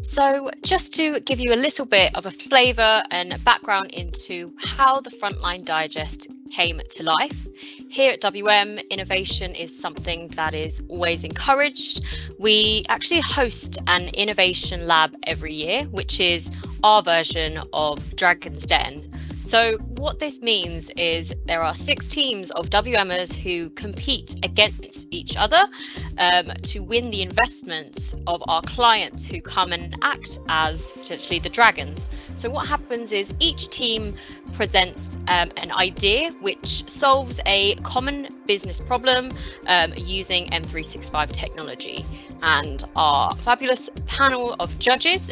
So just to give you a little bit of a flavour and background into how the Frontline Digest came to life, here at WM, innovation is something that is always encouraged. We actually host an innovation lab every year, which is our version of Dragon's Den. So what this means is there are 6 teams of WMers who compete against each other to win the investments of our clients who come and act as potentially the dragons. So what happens is each team presents an idea which solves a common business problem using M365 technology. And our fabulous panel of judges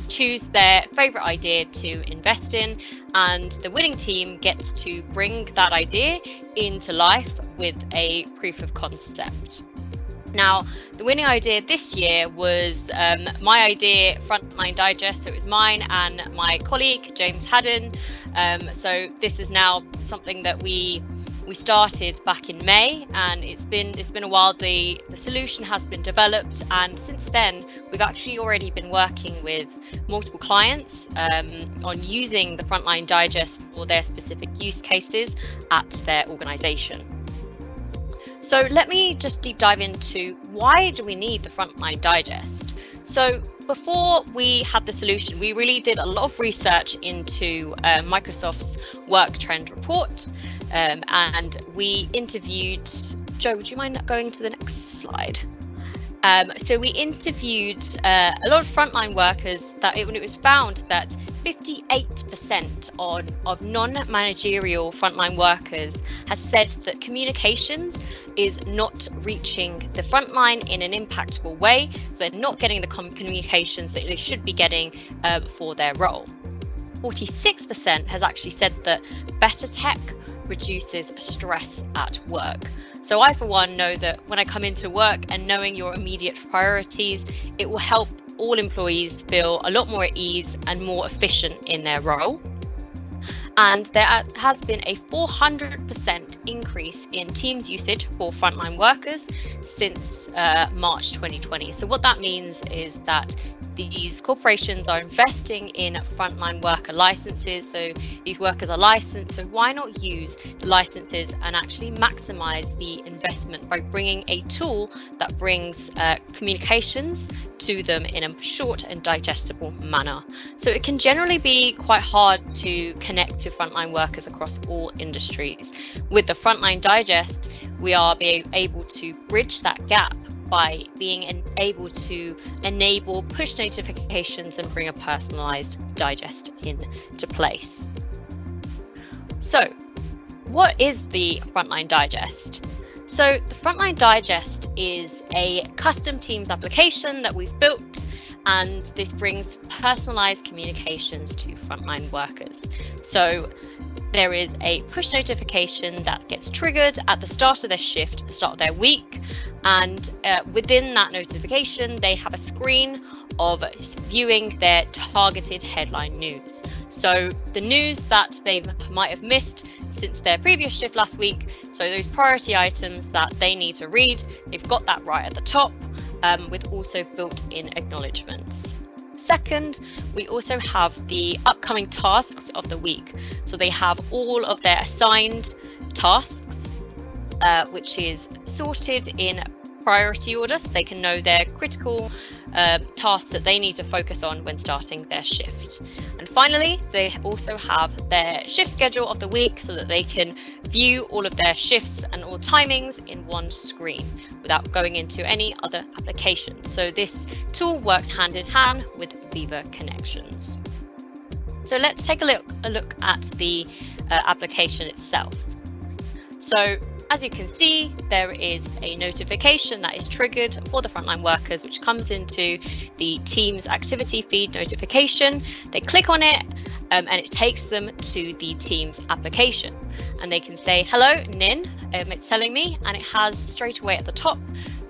choose their favourite idea to invest in, and the winning team gets to bring that idea into life with a proof of concept. Now, the winning idea this year was my idea, Frontline Digest. So it was mine and my colleague, James Haddon. So this is now something that we started back in May, and it's been a while. The solution has been developed, and since then we've actually already been working with multiple clients on using the Frontline Digest for their specific use cases at their organization. So let me just deep dive into why do we need the Frontline Digest. So before we had the solution, we really did a lot of research into Microsoft's work trend report, and we interviewed, Joe, would you mind going to the next slide? So we interviewed a lot of frontline workers that it was found that 58% of non-managerial frontline workers has said that communications is not reaching the frontline in an impactful way. So they're not getting the communications that they should be getting for their role. 46% has actually said that better tech reduces stress at work. So I, for one, know that when I come into work and knowing your immediate priorities, it will help all employees feel a lot more at ease and more efficient in their role. And there has been a 400% increase in Teams usage for frontline workers since March 2020. So what that means is that these corporations are investing in frontline worker licenses. So these workers are licensed. So why not use the licenses and actually maximize the investment by bringing a tool that brings communications to them in a short and digestible manner. So it can generally be quite hard to connect to frontline workers across all industries. With the Frontline Digest, we are being able to bridge that gap by being able to enable push notifications and bring a personalized digest into place. So what is the Frontline Digest? So the Frontline Digest is a custom Teams application that we've built, and this brings personalized communications to frontline workers. So there is a push notification that gets triggered at the start of their shift, at the start of their week, and within that notification, they have a screen of viewing their targeted headline news. So the news that they might have missed since their previous shift last week, so those priority items that they need to read, they've got that right at the top, with also built-in acknowledgements. Second, we also have the upcoming tasks of the week. So they have all of their assigned tasks, which is sorted in priority order, so they can know their critical tasks that they need to focus on when starting their shift. And finally, they also have their shift schedule of the week so that they can view all of their shifts and all timings in one screen without going into any other applications. So this tool works hand in hand with Viva connections. So let's take a look at the application itself. So as you can see, there is a notification that is triggered for the frontline workers, which comes into the Teams activity feed notification. They click on it and it takes them to the Teams application, and they can say, hello, Nin, it's telling me, and it has straight away at the top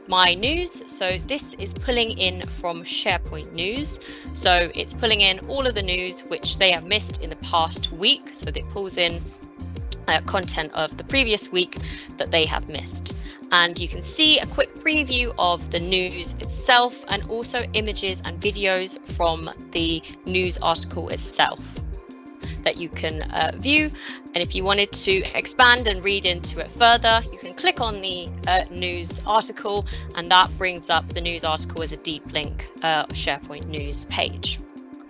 my news. So this is pulling in from SharePoint News. So it's pulling in all of the news which they have missed in the past week. So it pulls in content of the previous week that they have missed. and you can see a quick preview of the news itself and also images and videos from the news article itself that you can view. And if you wanted to expand and read into it further, you can click on the news article, and that brings up the news article as a deep link SharePoint news page.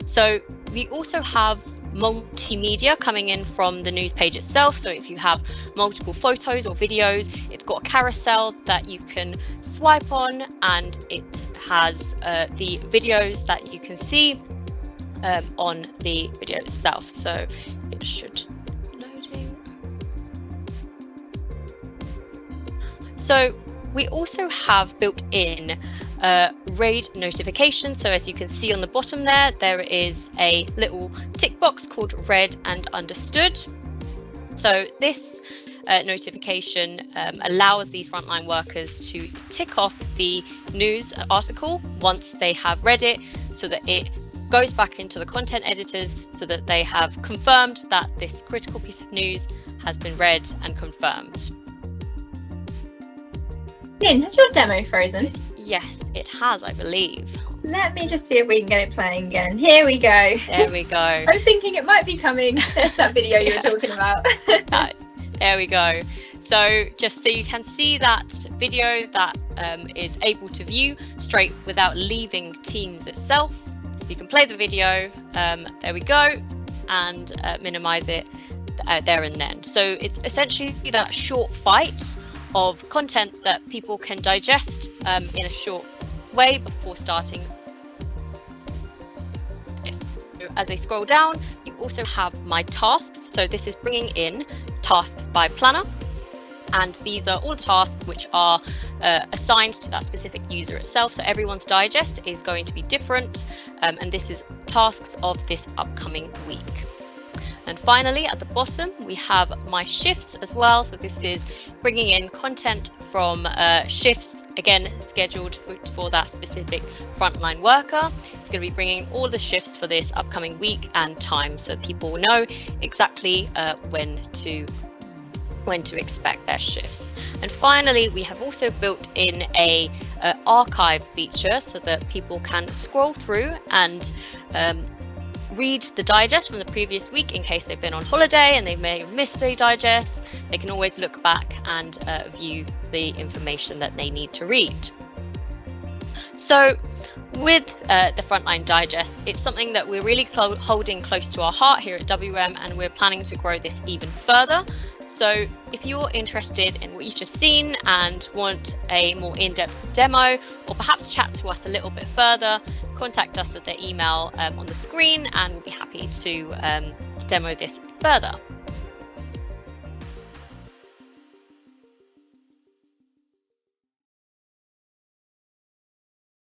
So we also have multimedia coming in from the news page itself. So if you have multiple photos or videos, it's got a carousel that you can swipe on, and it has the videos that you can see on the video itself. So it should loading. So we also have built in RAID notification. So as you can see on the bottom there is a little tick box called read and understood. So this notification allows these frontline workers to tick off the news article once they have read it, so that it goes back into the content editors so that they have confirmed that this critical piece of news has been read and confirmed. Lynn, has your demo frozen? Yes, it has, I believe. Let me just see if we can get it playing again. Here we go. There we go. I was thinking it might be coming. There's that video you were talking about. There we go. So just so you can see that video that is able to view straight without leaving Teams itself. You can play the video, there we go, and minimize it there and then. So it's essentially that short bite of content that people can digest in a short way before starting. As I scroll down, you also have my tasks. So this is bringing in tasks by planner. And these are all the tasks which are assigned to that specific user itself. So everyone's digest is going to be different. And this is tasks of this upcoming week. And finally, at the bottom, we have my shifts as well. So this is bringing in content from shifts, again, scheduled for that specific frontline worker. It's going to be bringing all the shifts for this upcoming week and time, so people will know exactly when to expect their shifts. And finally, we have also built in a archive feature so that people can scroll through and read the digest from the previous week in case they've been on holiday and they may have missed a digest. They can always look back and view the information that they need to read. So with the Frontline Digest, it's something that we're really holding close to our heart here at WM, and we're planning to grow this even further. So if you're interested in what you've just seen and want a more in-depth demo, or perhaps chat to us a little bit further, contact us at the email on the screen, and we'll be happy to demo this further.